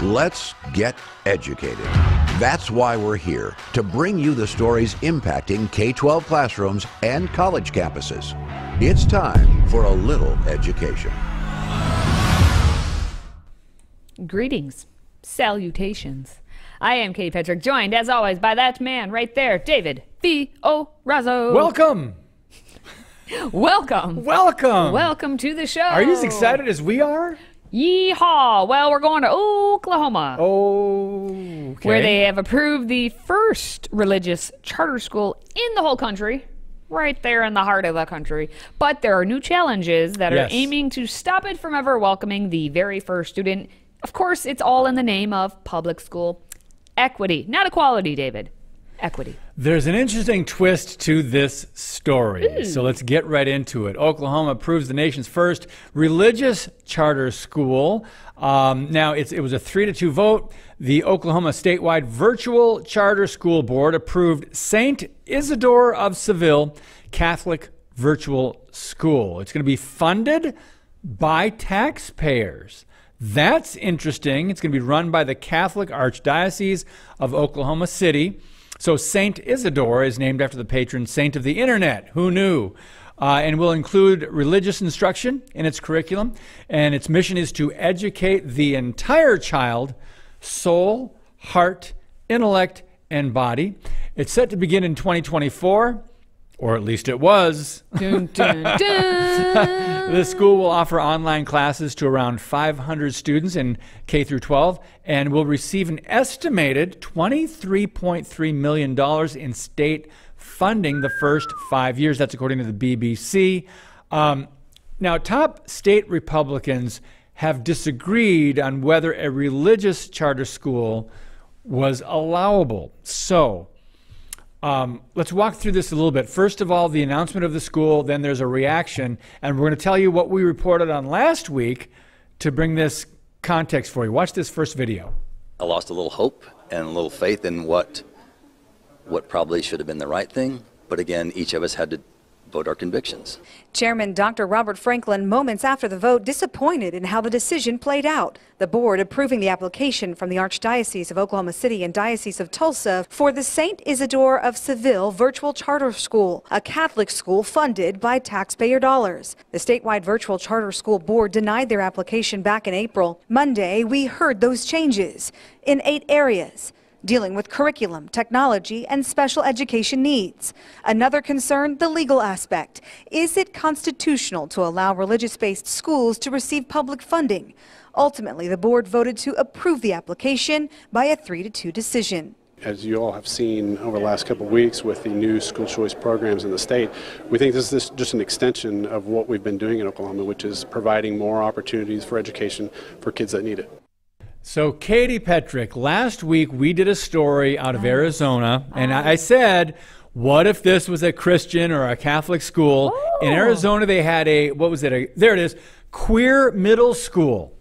Let's get educated. That's why we're here, to bring you the stories impacting K-12 classrooms and college campuses. It's time for a little education. Greetings, salutations. I am Katie Petrick, joined as always by that man right there, David Fiorazzo. Welcome. Welcome. Welcome. Welcome to the show. Are you as excited as we are? Yeehaw. Well, we're going to Oklahoma. Okay. Where they have approved the first religious charter school in the whole country. Right there in the heart of the country. But there are new challenges that are aiming to stop it from ever welcoming the very first student. Of course, it's all in the name of public school equity. Not equality, David. Equity. There's an interesting twist to this story. Ooh. So let's get right into it. Oklahoma approves the nation's first religious charter school. Now, it was a 3-2 vote. The Oklahoma statewide virtual charter school board approved St. Isidore of Seville Catholic Virtual School. It's going to be funded by taxpayers. That's interesting. It's going to be run by the Catholic Archdiocese of Oklahoma City. So St. Isidore is named after the patron saint of the internet. Who knew? And will include religious instruction in its curriculum. And its mission is to educate the entire child, soul, heart, intellect, and body. It's set to begin in 2024, or at least it was. Dun, dun, dun. The school will offer online classes to around 500 students in K through 12 and will receive an estimated $23.3 million in state funding the first 5 years. That's according to the BBC. Now, top state Republicans have disagreed on whether a religious charter school was allowable. So let's walk through this a little bit. First of all, the announcement of the school, then there's a reaction, and we're going to tell you what we reported on last week to bring this context for you. Watch this first video. I lost a little hope and a little faith in what probably should have been the right thing, but again, each of us had to vote our convictions. Chairman Dr. Robert Franklin, moments after the vote, disappointed in how the decision played out. The board approving the application from the Archdiocese of Oklahoma City and Diocese of Tulsa for the St. Isidore of Seville Virtual Charter School, a Catholic school funded by taxpayer dollars. The statewide Virtual Charter School Board denied their application back in April. Monday, we heard those changes in 8 areas, dealing with curriculum, technology, and special education needs. Another concern, the legal aspect. Is it constitutional to allow religious-based schools to receive public funding? Ultimately, the board voted to approve the application by a 3-2 decision. As you all have seen over the last couple of weeks with the new school choice programs in the state, we think this is just an extension of what we've been doing in Oklahoma, which is providing more opportunities for education for kids that need it. So Katie Petrick, last week we did a story out of Arizona, and I said, what if this was a Christian or a Catholic school? In Arizona, they had there it is, queer middle school.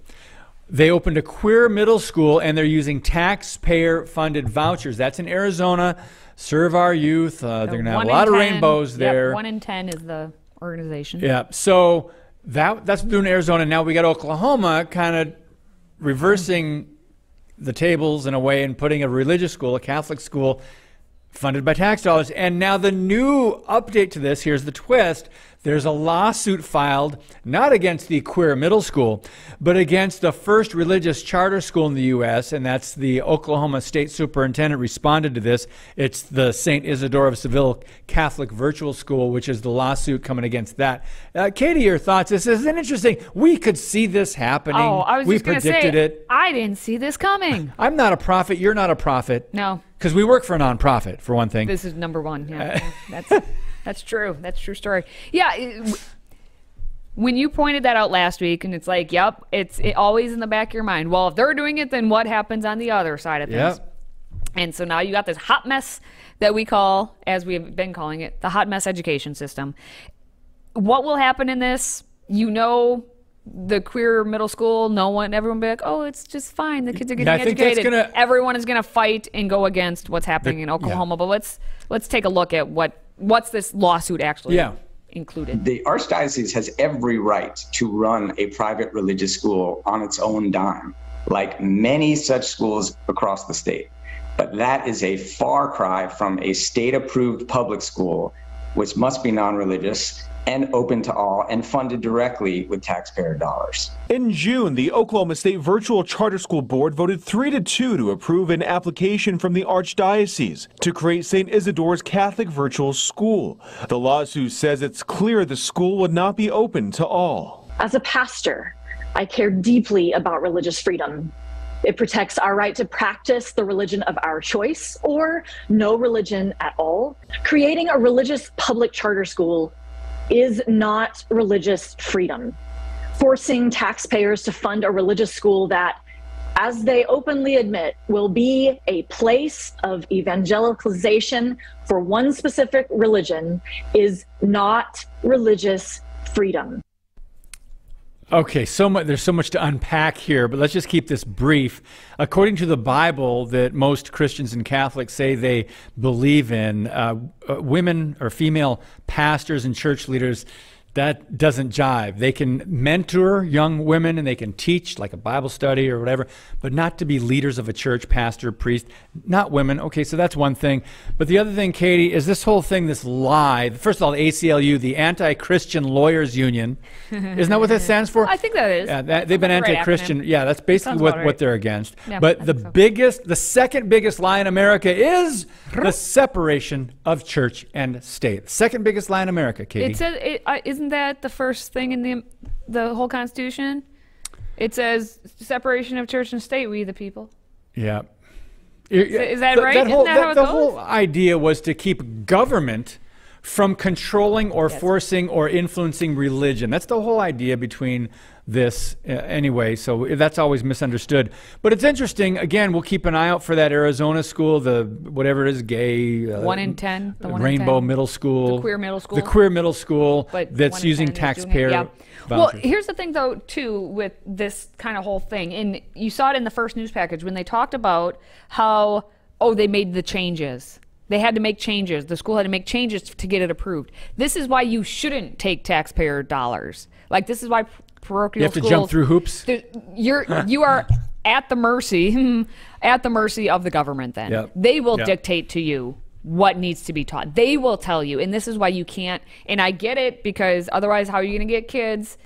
They opened a queer middle school, and they're using taxpayer-funded vouchers. That's in Arizona. Serve Our Youth. They're going to have a lot of rainbows there. Yep, 1 in 10 is the organization. Yeah, so that's what we're doing in Arizona. Now we got Oklahoma kind of reversing the tables in a way and putting a religious school, a Catholic school, funded by tax dollars. And now the new update to this, here's the twist. There's a lawsuit filed not against the queer middle school, but against the first religious charter school in the U.S., and that's the Oklahoma State Superintendent responded to this. It's the St. Isidore of Seville Catholic Virtual School, which is the lawsuit coming against that. Katie, your thoughts? This is interesting. We could see this happening. Oh, I was just going to say, it. I didn't see this coming. I'm not a prophet. You're not a prophet. No. Because we work for a nonprofit, for one thing. This is number one. Yeah, that's true. That's a true story. Yeah. When you pointed that out last week, and it's like, yep, it's always in the back of your mind. Well, if they're doing it, then what happens on the other side of things? Yep. And so now you got this hot mess that we call, as we've been calling it, the hot mess education system. What will happen in this? You know, the queer middle school, everyone will be like, oh, it's just fine. The kids are getting educated. Everyone is going to fight and go against what's happening in Oklahoma. Yeah. But let's take a look at what's this lawsuit actually included. The Archdiocese has every right to run a private religious school on its own dime. like many such schools across the state. But that is a far cry from a state-approved public school, which must be non-religious and open to all and funded directly with taxpayer dollars. In June, the Oklahoma State Virtual Charter School Board voted 3-2 to approve an application from the Archdiocese to create St. Isidore's Catholic Virtual School. The lawsuit says it's clear the school would not be open to all. As a pastor, I care deeply about religious freedom. It protects our right to practice the religion of our choice or no religion at all. Creating a religious public charter school is not religious freedom. Forcing taxpayers to fund a religious school that, as they openly admit, will be a place of evangelicalization for one specific religion is not religious freedom. Okay, there's so much to unpack here, but let's just keep this brief. According to the Bible that most Christians and Catholics say they believe in, women or female pastors and church leaders, that doesn't jive. They can mentor young women and they can teach like a Bible study or whatever, but not to be leaders of a church, pastor, priest, not women. Okay, so that's one thing. But the other thing, Katie, is this whole thing, this lie. First of all, the ACLU, the Anti-Christian Lawyers Union, isn't that what that stands for? I think that is. Yeah, they've been anti-Christian. Right, yeah, that's basically what they're against. Yeah, but the second biggest lie in America is the separation of church and state. The second biggest lie in America, Katie. It says, isn't that the first thing in the whole Constitution? It says separation of church and state, we the people. Yeah. Is that right? Isn't that how it goes? The whole idea was to keep government from controlling or forcing or influencing religion. That's the whole idea between this anyway, so that's always misunderstood. But it's interesting, again, we'll keep an eye out for that Arizona school, the whatever it is, gay 1 in 10, the 1 in Rainbow 10. Middle School, the queer middle school, but that's using taxpayer vouchers. Well, here's the thing though too with this kind of whole thing, and you saw it in the first news package when they talked about how they made the changes. They had to make changes. The school had to make changes to get it approved. This is why you shouldn't take taxpayer dollars. Like, this is why parochial schools... You have to jump through hoops? You are at the mercy of the government then. Yep. They will dictate to you what needs to be taught. They will tell you. And this is why you can't... And I get it, because otherwise how are you going to get kids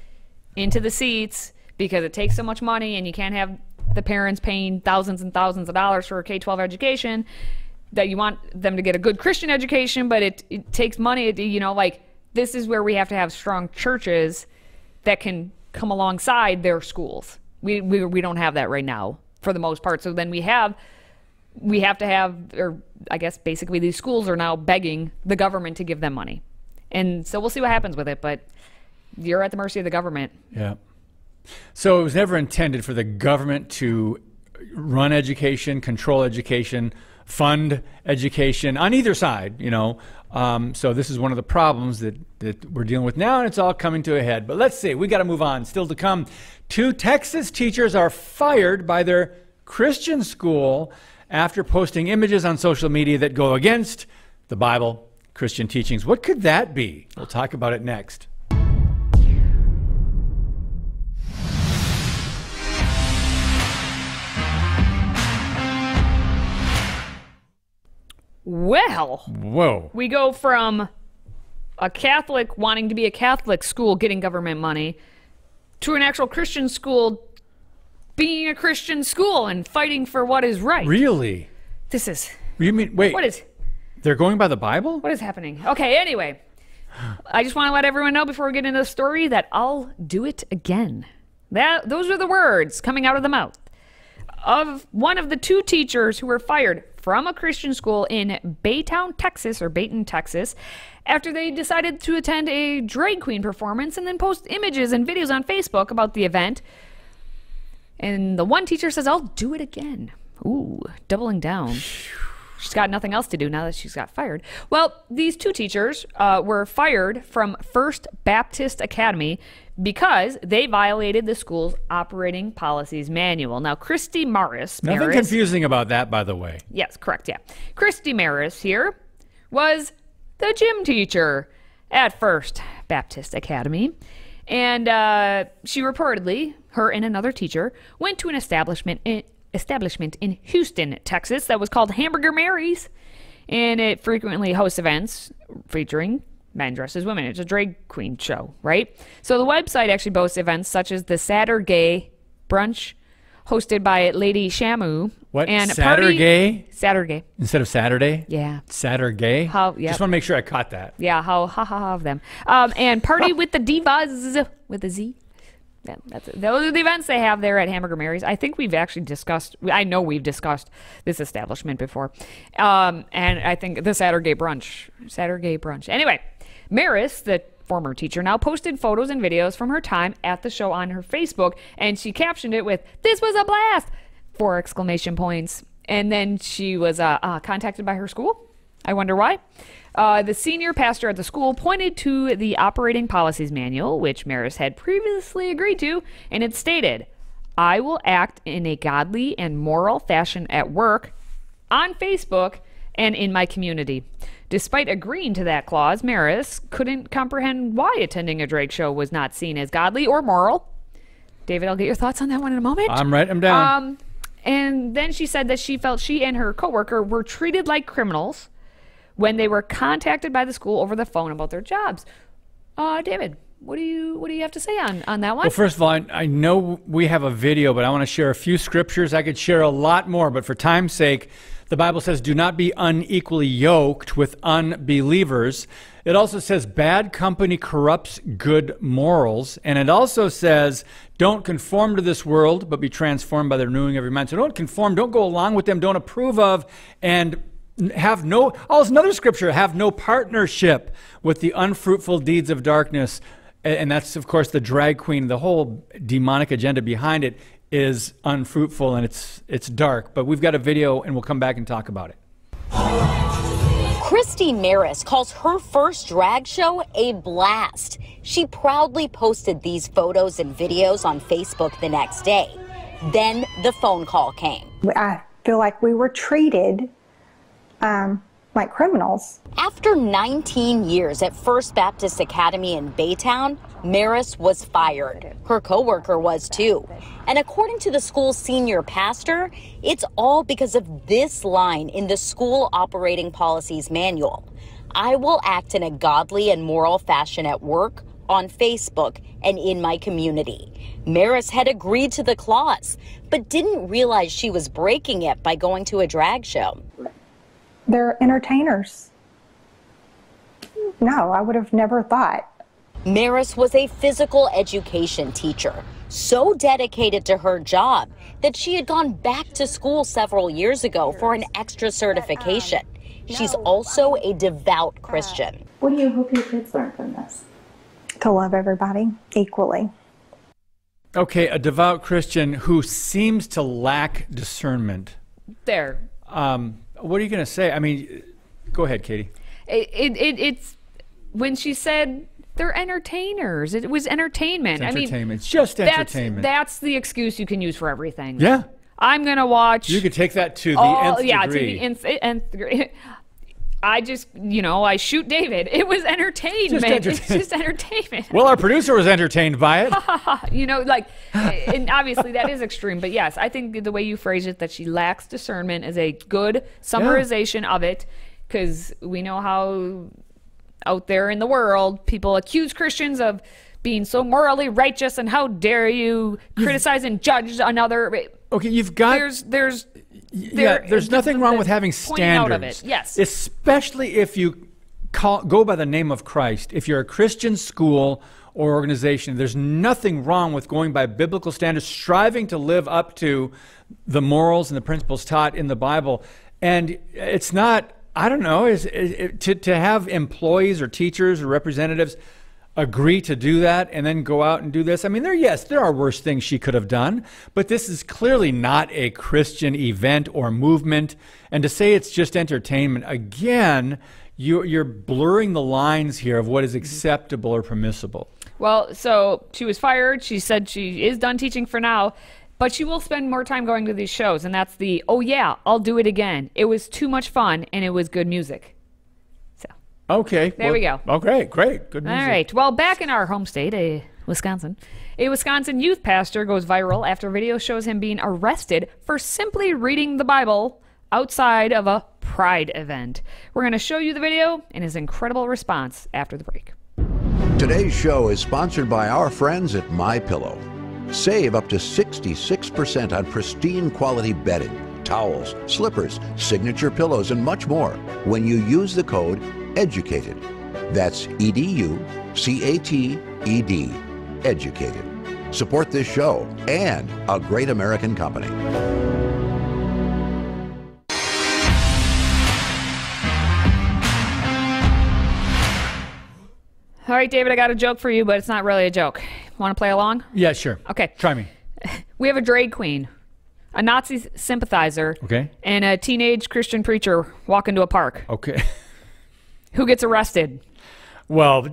into the seats? Because it takes so much money, and you can't have the parents paying thousands and thousands of dollars for a K-12 education, that you want them to get a good Christian education, but it takes money. Like, this is where we have to have strong churches that can come alongside their schools. We don't have that right now for the most part. So then we have to have, or I guess basically these schools are now begging the government to give them money. And so we'll see what happens with it, but you're at the mercy of the government. Yeah. So it was never intended for the government to run education, control education, fund education on either side, so this is one of the problems that we're dealing with now, and it's all coming to a head. But let's see, we got to move on. Still to come, 2 Texas teachers are fired by their Christian school after posting images on social media that go against the Bible, Christian teachings. What could that be? We'll talk about it next. Well, whoa. We go from a Catholic wanting to be a Catholic school getting government money to an actual Christian school being a Christian school and fighting for what is right. Really? This is... You mean, wait. What is... They're going by the Bible? What is happening? Okay, anyway. I just want to let everyone know before we get into the story that I'll do it again. Those are the words coming out of the mouth of one of the 2 teachers who were fired from a Christian school in Baytown, Texas, after they decided to attend a drag queen performance and then post images and videos on Facebook about the event. And the one teacher says, I'll do it again. Ooh, doubling down. She's got nothing else to do now that she's got fired. Well, these 2 teachers were fired from First Baptist Academy because they violated the school's operating policies manual. Now, Christy Maris... Nothing confusing about that, by the way. Yes, correct, yeah. Christy Maris here was the gym teacher at First Baptist Academy. And she reportedly, her and another teacher, went to an establishment in Houston, Texas that was called Hamburger Mary's. And it frequently hosts events featuring men dressed as women. It's a drag queen show, right? So the website actually boasts events such as the Saturday Brunch, hosted by Lady Shamu. What? And Saturday? Saturday. Instead of Saturday? Yeah. Saturday? How? Yeah. Just want to make sure I caught that. Yeah. How of them. And Party with the Divas with a Z. Yeah, those are the events they have there at Hamburger Mary's. I think we've actually discussed, I know we've discussed this establishment before. And I think the Saturday brunch. Anyway, Maris, the former teacher, now posted photos and videos from her time at the show on her Facebook, and she captioned it with, "This was a blast!" 4 exclamation points. And then she was contacted by her school. I wonder why. The senior pastor at the school pointed to the operating policies manual, which Maris had previously agreed to, and it stated, "I will act in a godly and moral fashion at work, on Facebook, and in my community." Despite agreeing to that clause, Maris couldn't comprehend why attending a drag show was not seen as godly or moral. David, I'll get your thoughts on that one in a moment. I'm writing them down. And then she said that she felt she and her coworker were treated like criminals when they were contacted by the school over the phone about their jobs. David, what do you have to say on that one? Well, first of all, I know we have a video, but I want to share a few scriptures. I could share a lot more, but for time's sake, the Bible says, "Do not be unequally yoked with unbelievers." It also says, "Bad company corrupts good morals." And it also says, "Don't conform to this world, but be transformed by the renewing of your mind." So don't conform, don't go along with them, don't approve of, and have no, there's another scripture, have no partnership with the unfruitful deeds of darkness. And that's, of course, the drag queen. The whole demonic agenda behind it is unfruitful, and it's dark. But we've got a video, and we'll come back and talk about it. Christy Maris calls her first drag show a blast. She proudly posted these photos and videos on Facebook the next day. Then the phone call came. I feel like we were treated like criminals. After 19 years at First Baptist Academy in Baytown, Maris was fired. Her coworker was too. And according to the school's senior pastor, it's all because of this line in the school operating policies manual. "I will act in a godly and moral fashion at work, on Facebook, and in my community." Maris had agreed to the clause, but didn't realize she was breaking it by going to a drag show. They're entertainers. No, I would have never thought. Maris was a physical education teacher, so dedicated to her job that she had gone back to school several years ago for an extra certification. She's also a devout Christian. What do you hope your kids learn from this? To love everybody equally. Okay, a devout Christian who seems to lack discernment. There. What are you going to say? I mean, go ahead, Katie. It's when she said they're entertainers. It was entertainment. It's entertainment. I mean, it's just entertainment. That's the excuse you can use for everything. Yeah. I'm going to watch. You could take that to the nth degree. Yeah, to the nth degree. I just, I shoot David. It was entertainment. It's just entertainment. Well, our producer was entertained by it. And obviously that is extreme. But yes, I think the way you phrase it, that she lacks discernment, is a good summarization of it. Because we know how out there in the world, people accuse Christians of being so morally righteous, and how dare you criticize and judge another. Okay, you've got... There's nothing wrong with having standards. Out of it. Yes. Especially if you go by the name of Christ. If you're a Christian school or organization, there's nothing wrong with going by biblical standards, striving to live up to the morals and the principles taught in the Bible. And it's not, I don't know, to have employees or teachers or representatives agree to do that and then go out and do this. I mean, there are worse things she could have done, but this is clearly not a Christian event or movement. And to say it's just entertainment, again, you're blurring the lines here of what is acceptable or permissible. Well, so she was fired. She said she is done teaching for now, but she will spend more time going to these shows. And that's the, "Oh yeah, I'll do it again. It was too much fun, and it was good music." Okay. There we go. Okay, great. Good music. All right. Well, back in our home state, Wisconsin. A Wisconsin youth pastor goes viral after video shows him being arrested for simply reading the Bible outside of a Pride event. We're going to show you the video and his incredible response after the break. Today's show is sponsored by our friends at MyPillow. Save up to 66% on pristine quality bedding, towels, slippers, signature pillows, and much more when you use the code EDUCATED. That's EDUCATED. Educated. Support this show and a great American company. All right, David, I got a joke for you, but it's not really a joke. Want to play along? Yeah, sure. Okay. Try me. We have a drag queen, a Nazi sympathizer, Okay. and a teenage Christian preacher walk into a park. Okay. Who gets arrested? Well,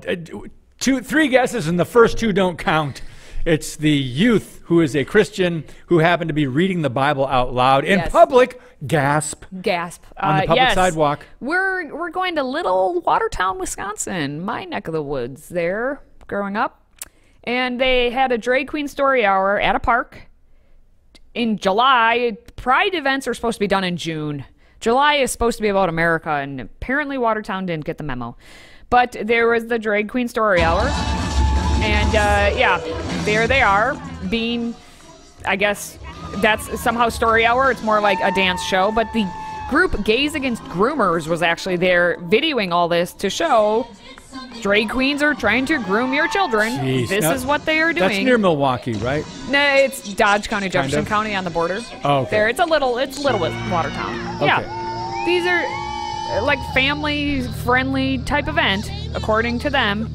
three guesses, and the first two don't count. It's the youth who is a Christian who happened to be reading the Bible out loud in public. Gasp. Gasp. On the public sidewalk. We're going to Little Watertown, Wisconsin, my neck of the woods there growing up. And they had a drag queen story hour at a park in July. Pride events are supposed to be done in June. July is supposed to be about America, and apparently Watertown didn't get the memo. But there was the drag queen story hour. And yeah, there they are being, I guess that's somehow story hour. It's more like a dance show. But the group Gays Against Groomers was actually there videoing all this to show drag queens are trying to groom your children. Jeez. This is what they are doing. That's near Milwaukee, right? No, it's Dodge County, Jefferson County on the border. Oh, okay. There, it's little with Watertown. Okay. Yeah, these are like family-friendly type event, according to them.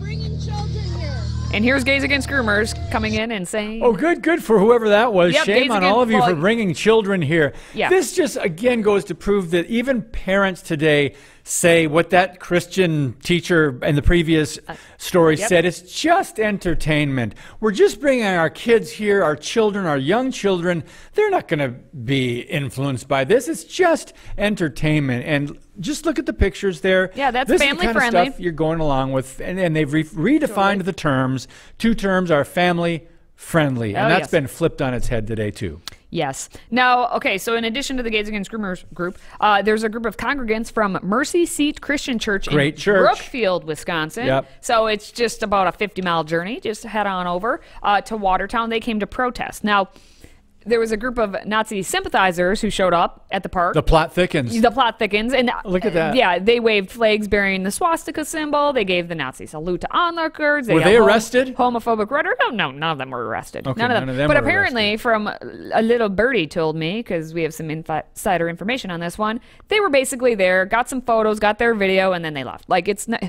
And here's Gays Against Groomers coming in and saying... Oh, good for whoever that was. Yep, Shame on all of you for bringing children here. Yeah. This just, again, goes to prove that even parents today say what that Christian teacher in the previous story said. It's just entertainment. We're just bringing our kids here, our children, our young children. They're not going to be influenced by this. It's just entertainment. And just look at the pictures there. Yeah, that's this family is the kind friendly. of stuff you're going along with. And they've redefined the terms. Two terms are family friendly. And that's been flipped on its head today, too. Yes. Now, okay, so in addition to the Gays Against Groomers group, there's a group of congregants from Mercy Seat Christian Church in Brookfield, Wisconsin. Yep. So it's just about a 50-mile journey. Just head on over to Watertown. They came to protest. Now, there was a group of Nazi sympathizers who showed up at the park. The plot thickens. The plot thickens. And look at that. Yeah, they waved flags bearing the swastika symbol. They gave the Nazi salute to onlookers. Were they arrested? Homophobic rhetoric? No, none of them were arrested. Okay, none of them. But were apparently, from a little birdie told me, because we have some insider information on this one, they were basically there, got some photos, got their video, and then they left. Like, it's not...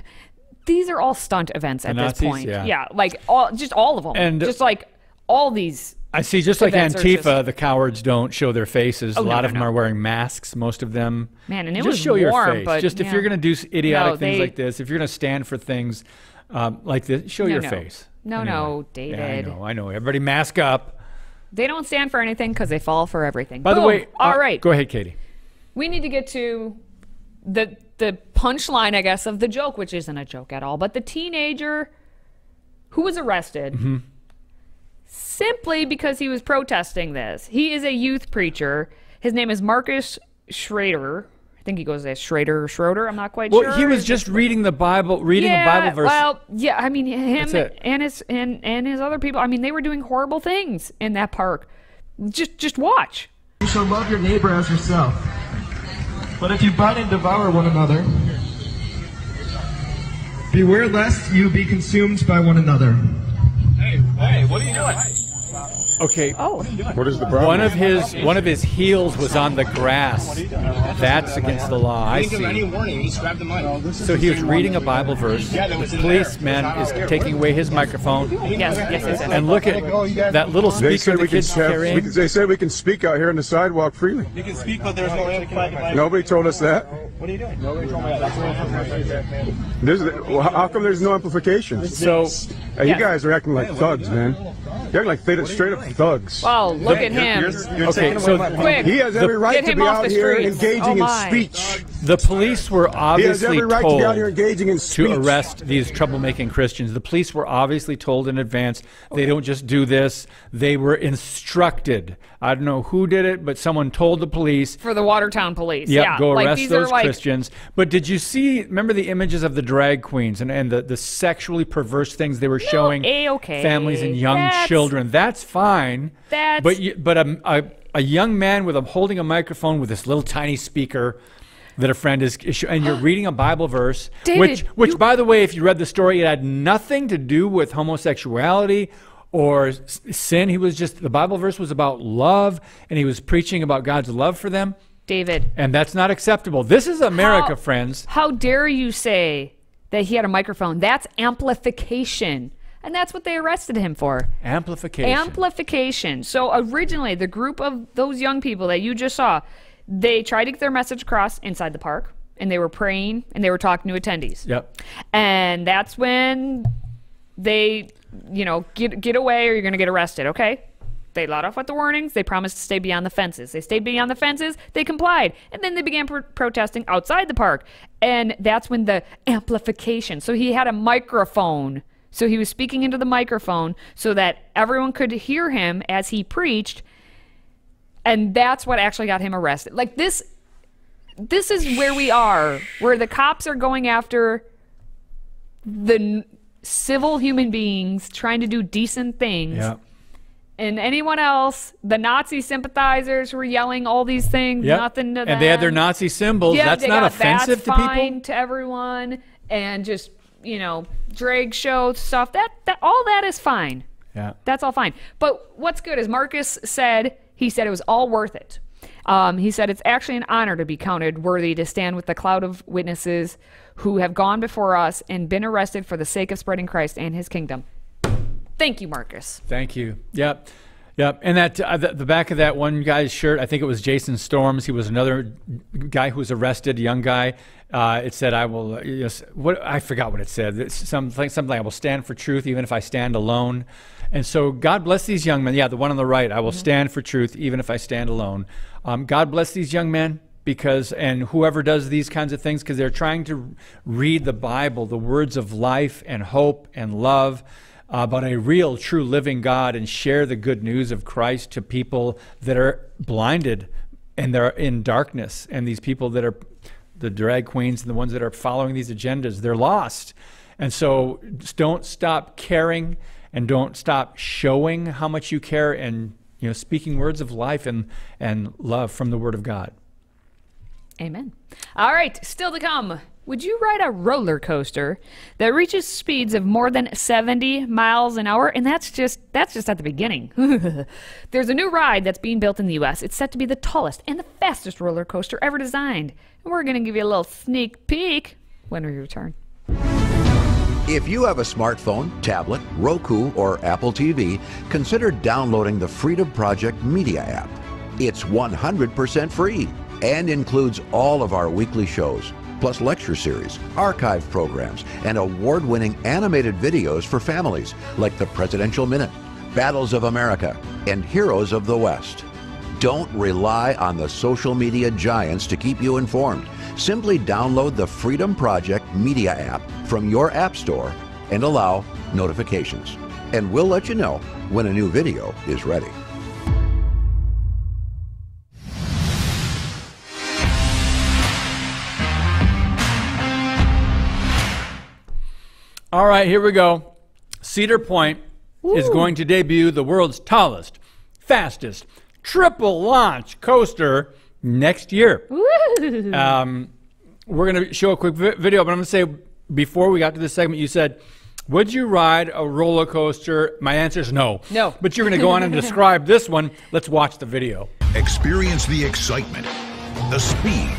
These are all stunt events at this point. Yeah, like just all of them. And just like all these... I see, just like Antifa, the cowards don't show their faces. A lot of them are wearing masks, most of them. Man, and it just was show warm, your face. but, just if you're going to do idiotic things like this, if you're going to stand for things like this, show your face. No, David. Yeah, I know. Everybody mask up. They don't stand for anything because they fall for everything. By the way, all right. Go ahead, Katie. We need to get to the punchline, I guess, of the joke, which isn't a joke at all, but the teenager who was arrested simply because he was protesting this. He is a youth preacher. His name is Marcus Schrader. I think he goes as Schroeder. I'm not quite sure. Well, he was just reading the Bible, a Bible verse. Well, yeah, I mean, him and his other people, I mean, they were doing horrible things in that park. Just watch. You shall love your neighbor as yourself. But if you bite and devour one another, beware lest you be consumed by one another. Hey, what are you doing? Okay. Oh. What is the problem? One of his heels was on the grass. That's against the law. I see. Any warning, just grab the mic. So he was reading a Bible verse. The policeman is taking away his microphone. Yes. And look at that little speaker the kids carrying. They said we can speak out here on the sidewalk freely. You can speak, but there's no amplified device. Nobody told us that. What are you doing? Nobody told me that. How come there's no amplification? So, you guys are acting like thugs, man. You're acting like straight up thugs. Wow, look at him. Okay, so quick. He has every right to be out here engaging in speech. The police were obviously every right to be out here engaging in told speech. to arrest these troublemaking Christians. The police were obviously told in advance. They don't just do this. They were instructed. I don't know who did it, but someone told the police. For the Watertown police. Yep, yeah. go like, arrest these those are like, Christians. But did you see, remember the images of the drag queens and the sexually perverse things they were showing families and young children? That's fine. But a young man holding a microphone with this little tiny speaker that a friend is and you're reading a Bible verse, David, which by the way, if you read the story, it had nothing to do with homosexuality or sin. The Bible verse was about love, and he was preaching about God's love for them. David. And that's not acceptable. This is America, friends. How dare you say that he had a microphone? That's amplification. And that's what they arrested him for. Amplification. Amplification. So originally, the group of those young people that you just saw, they tried to get their message across inside the park, and they were praying, and they were talking to attendees. Yep. And that's when they, get away or you're going to get arrested, okay? They let off with the warnings. They promised to stay beyond the fences. They stayed beyond the fences. They complied. And then they began protesting outside the park. And that's when the amplification. So he had a microphone. So he was speaking into the microphone so that everyone could hear him as he preached. And that's what actually got him arrested. Like this is where we are, where the cops are going after the civil human beings trying to do decent things. Yeah. And anyone else, the Nazi sympathizers who were yelling all these things, nothing to them. And they had their Nazi symbols. Yeah, that's not offensive to people. To everyone, and just, drag show stuff. That all that is fine. Yeah. That's all fine. But what's good is Marcus said, he said it was all worth it. He said it's actually an honor to be counted worthy to stand with the cloud of witnesses who have gone before us and been arrested for the sake of spreading Christ and his kingdom. Thank you, Marcus. Thank you. Yep. And that the back of that one guy's shirt, I think it was Jason Storms. He was another guy who was arrested, a young guy. It said, "I will." I forgot what it said. It's something. I will stand for truth, even if I stand alone. And so, God bless these young men. Yeah, the one on the right. I will stand for truth, even if I stand alone. God bless these young men. And whoever does these kinds of things, because they're trying to read the Bible, the words of life and hope and love, about a real, true, living God, and share the good news of Christ to people that are blinded and they're in darkness. And these people that are the drag queens and the ones that are following these agendas, they're lost. And so don't stop caring and don't stop showing how much you care and speaking words of life and love from the Word of God. Amen. All right, still to come. Would you ride a roller coaster that reaches speeds of more than 70 miles an hour? And that's just at the beginning. There's a new ride that's being built in the U.S. It's set to be the tallest and the fastest roller coaster ever designed. And we're going to give you a little sneak peek when we return. If you have a smartphone, tablet, Roku, or Apple TV, consider downloading the Freedom Project Media app. It's 100% free and includes all of our weekly shows, plus lecture series, archive programs, and award-winning animated videos for families like the Presidential Minute, Battles of America, and Heroes of the West. Don't rely on the social media giants to keep you informed. Simply download the Freedom Project Media app from your app store and allow notifications. And we'll let you know when a new video is ready. All right, here we go. Cedar Point is going to debut the world's tallest, fastest, triple launch coaster next year. We're going to show a quick video, but I'm going to say, before we got to this segment, you said, would you ride a roller coaster? My answer is no. No. But you're going to go on and describe this one. Let's watch the video. Experience the excitement, the speed,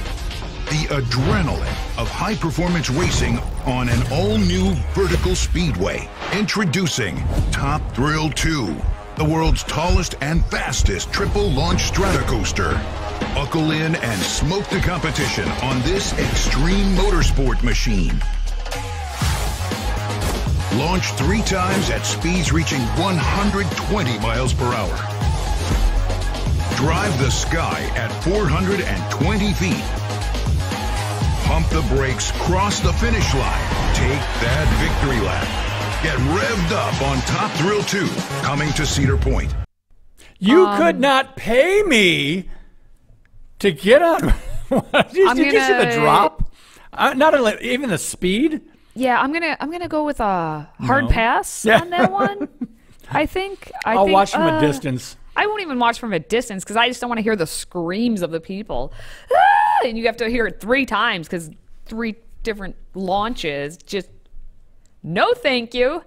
the adrenaline of high-performance racing on an all-new vertical speedway. Introducing Top Thrill 2, the world's tallest and fastest triple-launch stratocoaster. Buckle in and smoke the competition on this extreme motorsport machine. Launch 3 times at speeds reaching 120 miles per hour. Drive the sky at 420 feet. Pump the brakes, cross the finish line, take that victory lap. Get revved up on Top Thrill 2, coming to Cedar Point. You could not pay me to get on. Did you see the drop? Not even the speed. Yeah, I'm gonna go with a hard pass on that one. I think I'll watch from a distance. I won't even watch from a distance because I just don't want to hear the screams of the people. Ah! And you have to hear it 3 times because 3 different launches. Just no, thank you.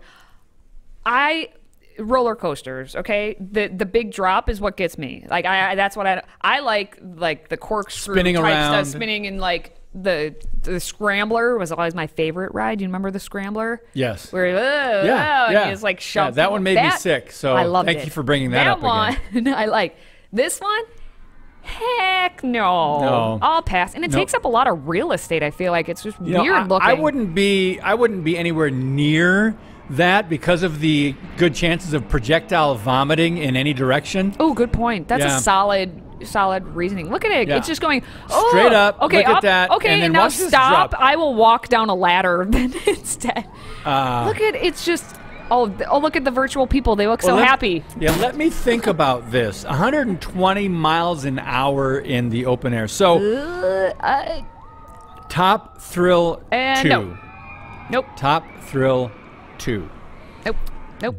Roller coasters, okay? The big drop is what gets me. Like that's what I like the corkscrew spinning type around, stuff, spinning, and like the scrambler was always my favorite ride. Do you remember the scrambler? Yes. Where and it's like shoved. That one made me sick. So I loved thank you for bringing that up one, again. I like this one. Heck no. I'll pass. And it takes up a lot of real estate. I feel like it's just weird looking. I wouldn't be anywhere near that because of the good chances of projectile vomiting in any direction. Oh, good point. That's a solid reasoning. Look at it. Yeah. It's just going straight up. Okay, look at that. Okay, and then now watch this stop. drop. I will walk down a ladder then instead. Look at it's just look at the virtual people. They look so happy. Yeah, let me think about this. 120 miles an hour in the open air. So Top Thrill 2. Nope. Top Thrill 2. Nope.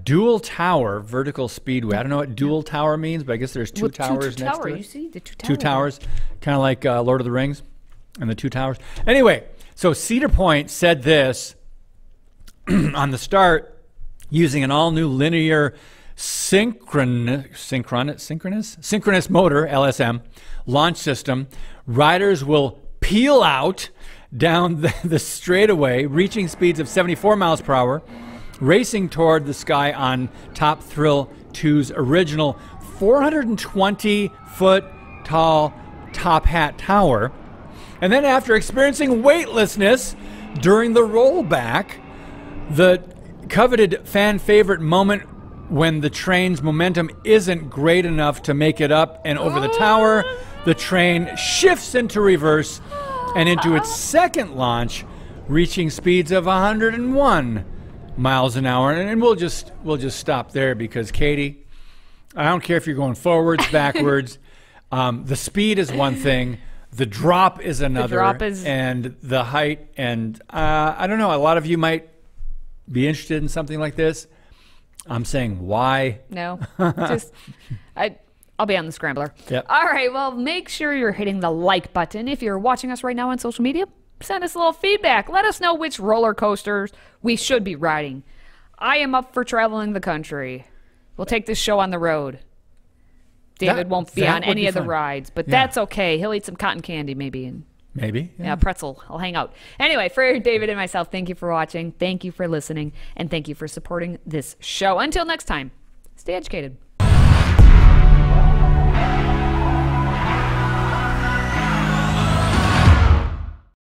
Dual tower vertical speedway. I don't know what dual tower means, but I guess there's two towers next to it. You see the two towers. Two towers, kind of like Lord of the Rings and the 2 towers. Anyway, so Cedar Point said this on the start, using an all-new linear synchronous motor, LSM, launch system. Riders will peel out down the straightaway, reaching speeds of 74 miles per hour, racing toward the sky on Top Thrill 2's original 420-foot tall top hat tower. And then after experiencing weightlessness during the rollback, the coveted fan favorite moment when the train's momentum isn't great enough to make it up and over the tower, the train shifts into reverse and into its second launch, reaching speeds of 101 miles an hour. And we'll just stop there because, Katie, I don't care if you're going forwards, backwards. The speed is one thing. The drop is another. And the height. And I don't know. A lot of you might be interested in something like this. I'm saying why? No. I'll be on the scrambler. Yep. All right. Well, make sure you're hitting the like button. If you're watching us right now on social media, send us a little feedback. Let us know which roller coasters we should be riding. I am up for traveling the country. We'll take this show on the road. David won't be on any of the rides, but that's okay. He'll eat some cotton candy maybe. Maybe. Yeah, pretzel. I'll hang out. Anyway, for David and myself, thank you for watching. Thank you for listening. And thank you for supporting this show. Until next time, stay educated.